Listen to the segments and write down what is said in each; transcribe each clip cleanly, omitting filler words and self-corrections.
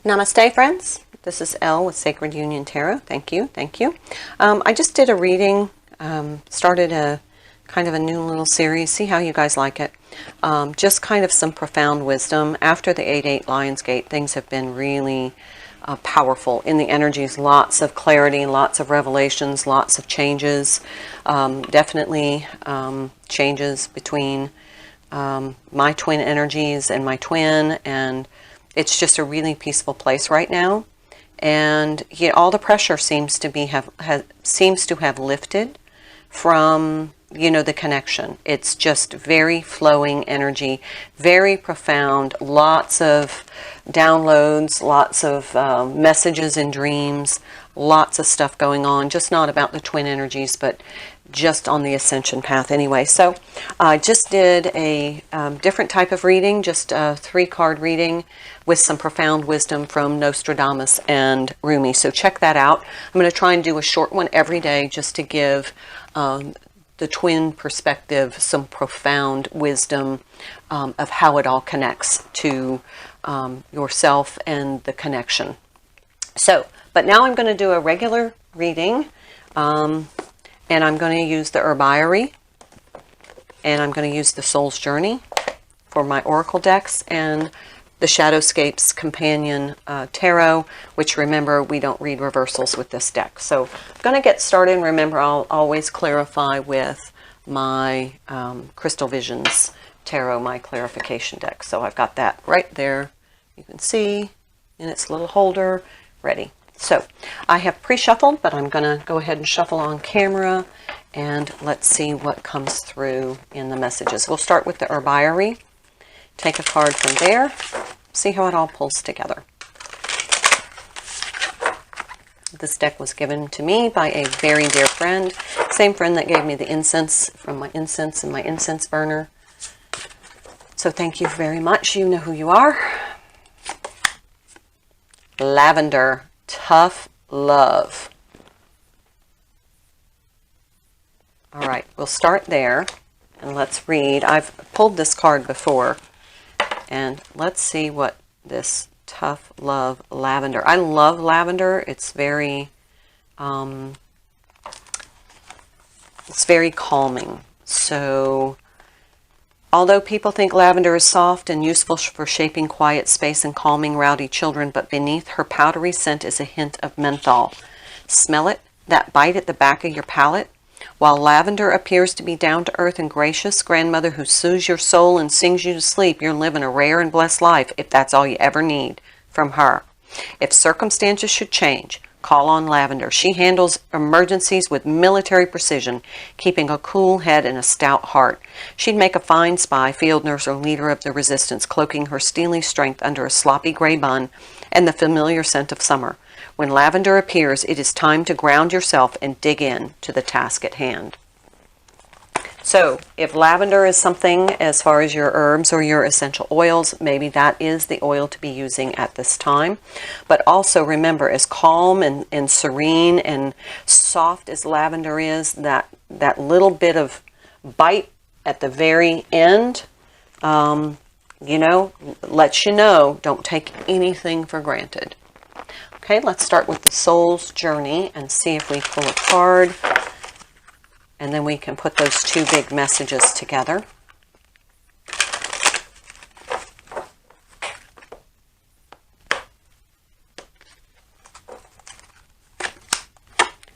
Namaste, friends. This is Elle with Sacred Union Tarot. Thank you. Thank you. I just did a reading, started a kind of a new little series. See how you guys like it. Just kind of some profound wisdom. After the 8-8 Lionsgate, things have been really powerful in the energies. Lots of clarity, lots of revelations, lots of changes. Definitely changes between my twin energies and my twin, and it's just a really peaceful place right now. And all the pressure seems to have lifted from the connection. It's just very flowing energy, very profound, lots of downloads, lots of messages and dreams, lots of stuff going on, just not about the twin energies, but just on the ascension path anyway. So I just did a different type of reading, just a 3-card reading with some profound wisdom from Nostradamus and Rumi. So check that out. I'm going to try and do a short one every day just to give the twin perspective some profound wisdom of how it all connects to yourself and the connection. So, but now I'm going to do a regular reading. And I'm going to use the herbiary, and I'm going to use the Soul's Journey for my oracle decks, and the Shadowscapes Companion Tarot, which, remember, we don't read reversals with this deck. So I'm going to get started. And remember, I'll always clarify with my Crystal Visions Tarot, my clarification deck. So I've got that right there. You can see in its little holder, ready. So I have pre-shuffled, but I'm going to go ahead and shuffle on camera, and let's see what comes through in the messages. We'll start with the herbiary. Take a card from there. See how it all pulls together. This deck was given to me by a very dear friend. Same friend that gave me the incense from my incense and my incense burner. So thank you very much. You know who you are. Lavender. Tough love. All right, we'll start there and let's read. I've pulled this card before, and let's see what this tough love lavender. I love lavender. It's very calming. So although people think lavender is soft and useful for shaping quiet space and calming rowdy children, but beneath her powdery scent is a hint of menthol. Smell it? That bite at the back of your palate? While lavender appears to be down-to-earth and gracious, grandmother who soothes your soul and sings you to sleep, you're living a rare and blessed life if that's all you ever need from her. If circumstances should change, call on lavender. She handles emergencies with military precision, keeping a cool head and a stout heart. She'd make a fine spy, field nurse, or leader of the resistance, cloaking her steely strength under a sloppy gray bun and the familiar scent of summer. When lavender appears, it is time to ground yourself and dig in to the task at hand. So if lavender is something as far as your herbs or your essential oils, maybe that is the oil to be using at this time. But also remember, as calm and serene and soft as lavender is, that little bit of bite at the very end, lets you know, don't take anything for granted. Okay, let's start with the Soul's Journey and see if we pull a card. And then we can put those two big messages together.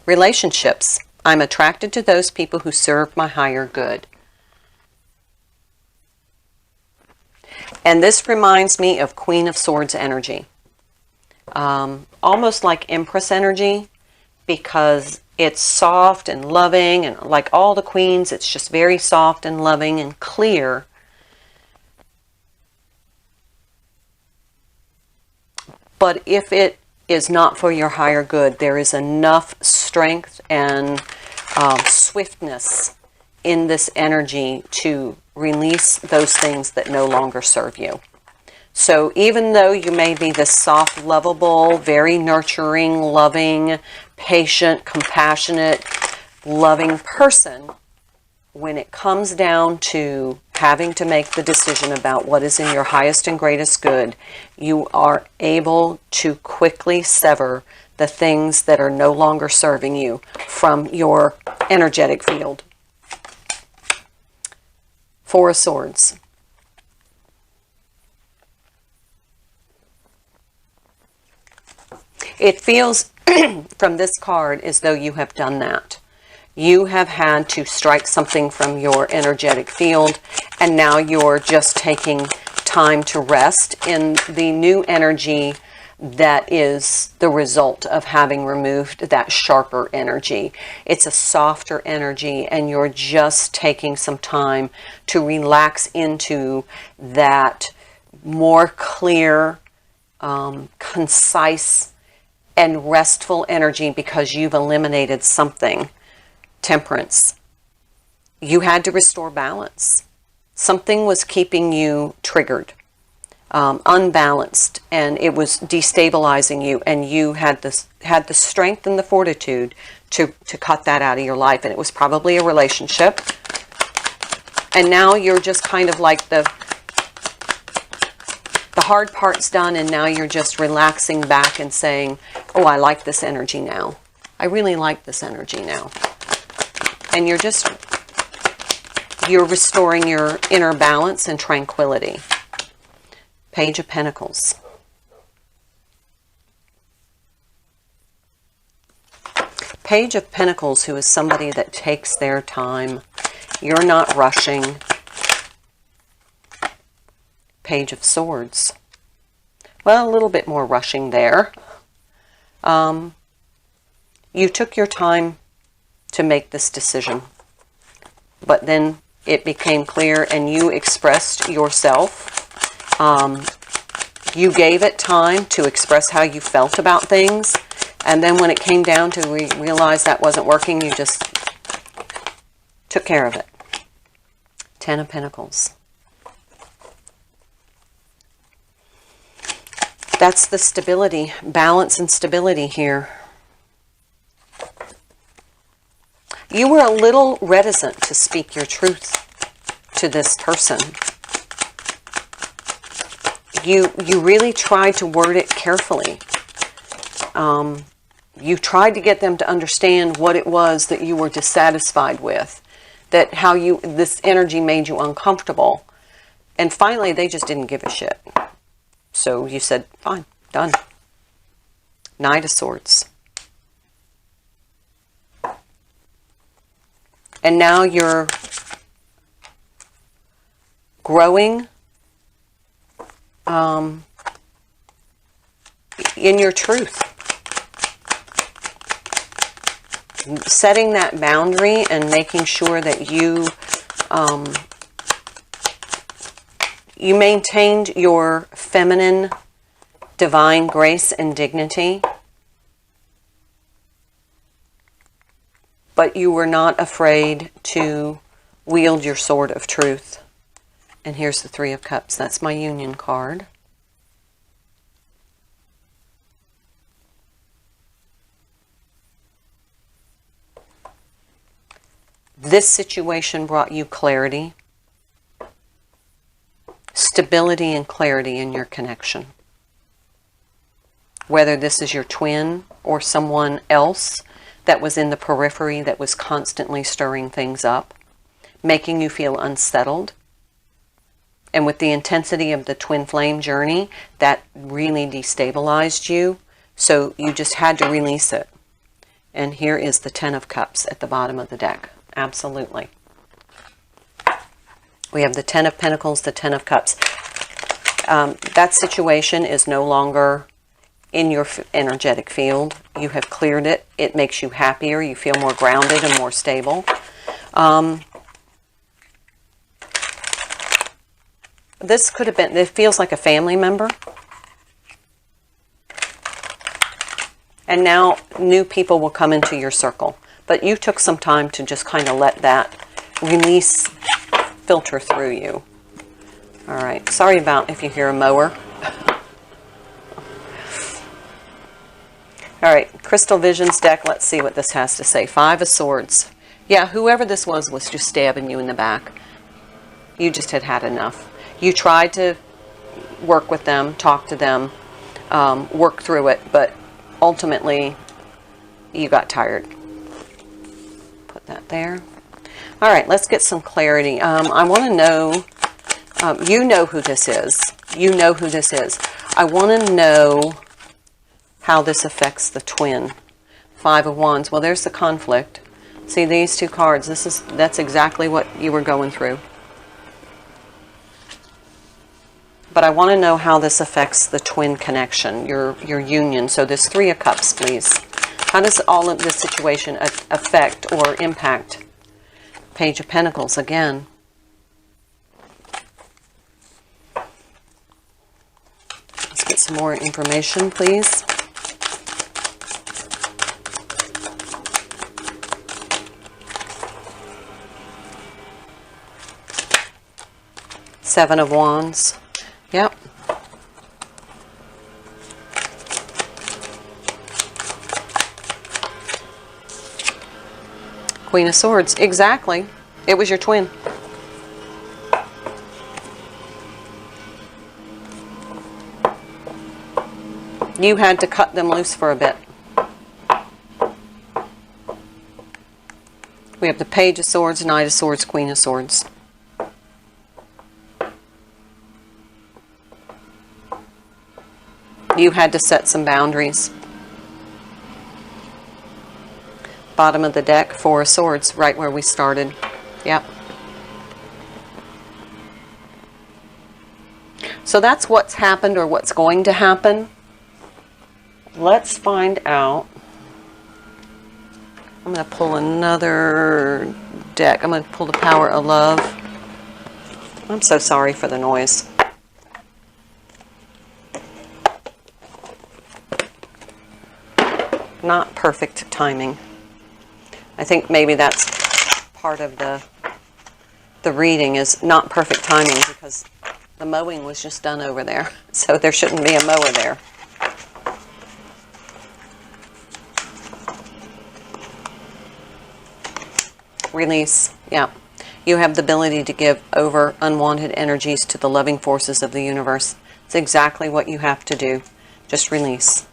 Relationships. I'm attracted to those people who serve my higher good. And this reminds me of Queen of Swords energy. Almost like Empress energy, because it's soft and loving, and like all the queens, it's just very soft and loving and clear. But if it is not for your higher good, there is enough strength and swiftness in this energy to release those things that no longer serve you. So even though you may be this soft, lovable, very nurturing, loving, patient, compassionate, loving person, when it comes down to having to make the decision about what is in your highest and greatest good, you are able to quickly sever the things that are no longer serving you from your energetic field. Four of Swords. It feels from this card as though you have done that. You have had to strike something from your energetic field, and now you're just taking time to rest in the new energy that is the result of having removed that sharper energy. It's a softer energy, and you're just taking some time to relax into that more clear, concise, and restful energy because you've eliminated something. Temperance. You had to restore balance. Something was keeping you triggered, unbalanced, and it was destabilizing you, and you had the strength and the fortitude to cut that out of your life. And it was probably a relationship. And now you're just kind of like the hard part's done, and now you're just relaxing back and saying, oh, I like this energy now. I really like this energy now. And you're restoring your inner balance and tranquility. Page of Pentacles. Page of Pentacles, who is somebody that takes their time. You're not rushing. Page of Swords. Well, a little bit more rushing there. You took your time to make this decision, but then it became clear and you expressed yourself. You gave it time to express how you felt about things, and then when it came down to realize that wasn't working, you just took care of it. Ten of Pentacles. That's the stability, balance and stability here. You were a little reticent to speak your truth to this person. You really tried to word it carefully. You tried to get them to understand what it was that you were dissatisfied with, that how this energy made you uncomfortable. And finally, they just didn't give a shit. So you said, fine, done. Knight of Swords. And now you're growing in your truth. Setting that boundary and making sure that you maintained your feminine, divine grace and dignity. But you were not afraid to wield your sword of truth. And here's the Three of Cups. That's my Union card. This situation brought you clarity, stability and clarity in your connection. Whether this is your twin or someone else that was in the periphery that was constantly stirring things up, making you feel unsettled. And with the intensity of the twin flame journey, that really destabilized you. So you just had to release it. And here is the Ten of Cups at the bottom of the deck. Absolutely. We have the Ten of Pentacles, the Ten of Cups. That situation is no longer in your energetic field. You have cleared it. It makes you happier. You feel more grounded and more stable. This could have been, it feels like a family member. And now new people will come into your circle. But you took some time to just kind of let that release filter through you. All right. Sorry about if you hear a mower. All right, Crystal Visions deck, let's see what this has to say. Five of Swords. Yeah, whoever this was just stabbing you in the back. You just had had enough. You tried to work with them, talk to them, work through it, but ultimately you got tired. Put that there. All right, let's get some clarity. I want to know, you know who this is. You know who this is. I want to know how this affects the twin. Five of Wands. Well, there's the conflict. See these two cards. That's exactly what you were going through. But I want to know how this affects the twin connection, your union. So this Three of Cups, please. How does all of this situation affect or impact? Page of Pentacles again. Let's get some more information, please. Seven of Wands. Yep. Queen of Swords. Exactly. It was your twin. You had to cut them loose for a bit. We have the Page of Swords, Knight of Swords, Queen of Swords. You had to set some boundaries. Bottom of the deck, Four of Swords, right where we started. Yep. So that's what's happened or what's going to happen. Let's find out. I'm going to pull another deck. I'm going to pull the Power of Love. I'm so sorry for the noise. Not perfect timing. I think maybe that's part of the reading is not perfect timing because the mowing was just done over there. So there shouldn't be a mower there. Release. Yeah. You have the ability to give over unwanted energies to the loving forces of the universe. It's exactly what you have to do. Just release.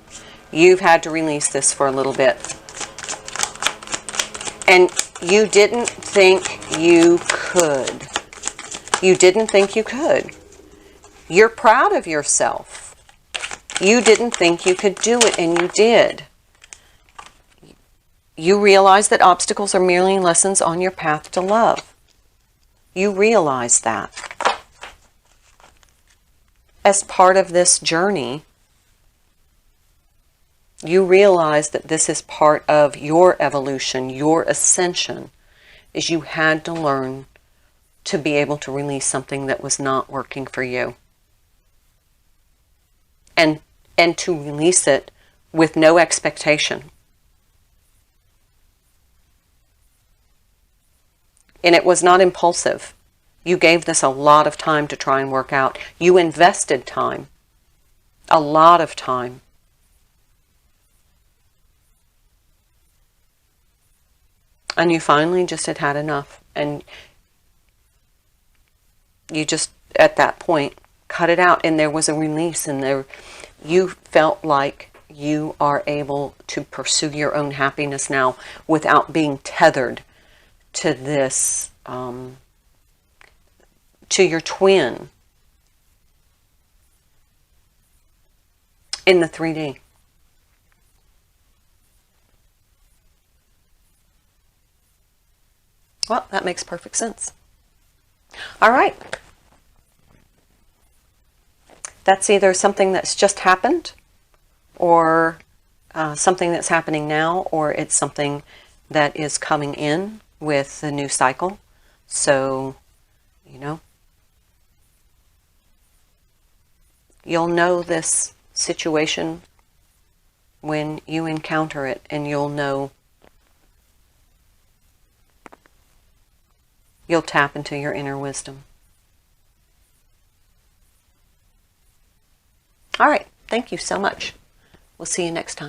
You've had to release this for a little bit. And you didn't think you could. You didn't think you could. You're proud of yourself. You didn't think you could do it, and you did. You realize that obstacles are merely lessons on your path to love. You realize that. As part of this journey, you realize that this is part of your evolution, your ascension, is you had to learn to be able to release something that was not working for you. And to release it with no expectation. And it was not impulsive. You gave this a lot of time to try and work out. You invested time. A lot of time. And you finally just had had enough. And you just, at that point, cut it out. And there was a release. And there, you felt like you are able to pursue your own happiness now without being tethered to this, to your twin in the 3D. Well, that makes perfect sense. All right. That's either something that's just happened or something that's happening now, or it's something that is coming in with the new cycle. So, you know, you'll know this situation when you encounter it, and you'll know, you'll tap into your inner wisdom. All right. Thank you so much. We'll see you next time.